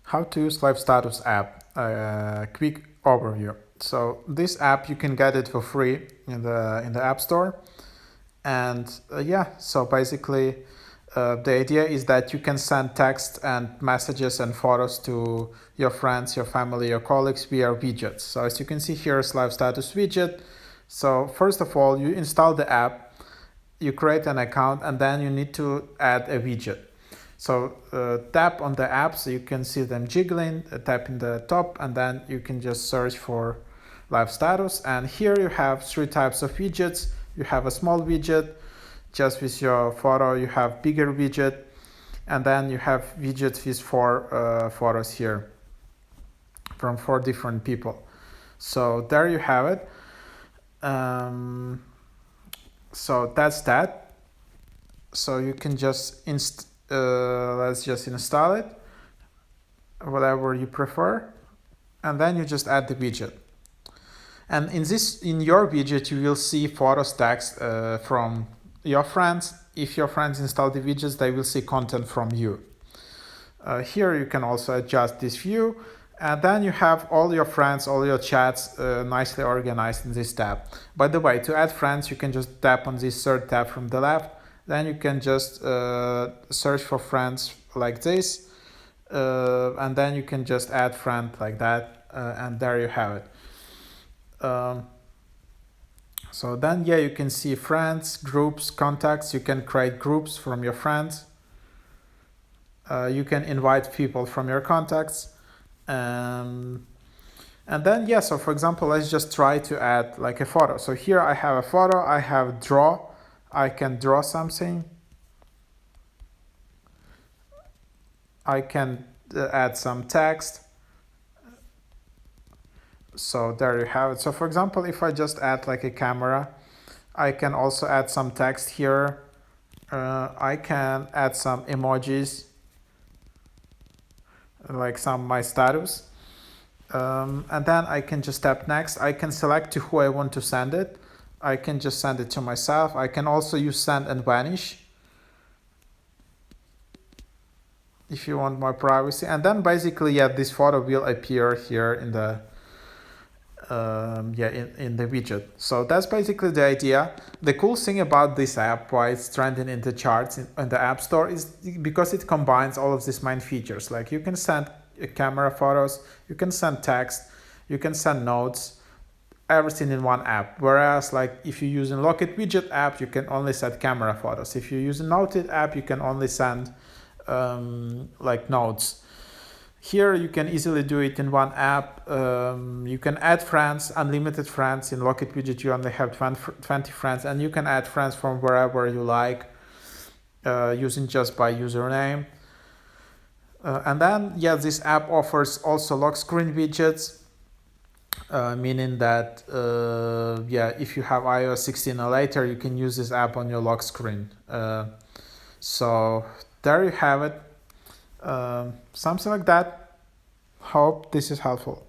How to use Live Status app, quick overview. So this app, you can get it for free in the App Store. And so basically the idea is that you can send text and messages and photos to your friends, your family, your colleagues via widgets. So as you can see here is Live Status widget. So first of all, you install the app, you create an account, and then you need to add a widget. So tap on the app so you can see them jiggling, tap in the top, and then you can just search for Live Status. And here you have three types of widgets. You have a small widget, just with your photo. You have bigger widget, and then you have widgets with four photos here from 4 different people. So there you have it. So that's that. So you can just let's just install it, whatever you prefer, and then you just add the widget. And in your widget, you will see photos, text from your friends. If your friends install the widgets, they will see content from you. Here you can also adjust this view, and then you have all your friends, all your chats nicely organized in this tab. By the way, to add friends, you can just tap on this third tab from the left. Then you can just search for friends like this, and then you can just add friend like that, and there you have it. So then you can see friends, groups, contacts. You can create groups from your friends. You can invite people from your contacts. And then so for example, let's just try to add like a photo. So here I have a photo, I have draw. I can draw something. I can add some text. So there you have it. So for example, if I just add like a camera, I can also add some text here. I can add some emojis, like some my status. And then I can just tap next. I can select to who I want to send it. I can just send it to myself. I can also use send and vanish if you want more privacy. And then basically, this photo will appear here in the in the widget. So that's basically the idea. The cool thing about this app, why it's trending in the charts in the App Store, is because it combines all of these main features. Like you can send camera photos, you can send text, you can send notes, everything in one app. Whereas like if you use a Locket widget app, you can only send camera photos. If you use a Noted app, you can only send like notes. Here you can easily do it in one app. You can add friends, unlimited friends. In Locket widget you only have 20 friends, and you can add friends from wherever you like, using just by username. And then this app offers also lock screen widgets, meaning that if you have iOS 16 or later, you can use this app on your lock screen. So there you have it. Something like that. Hope this is helpful.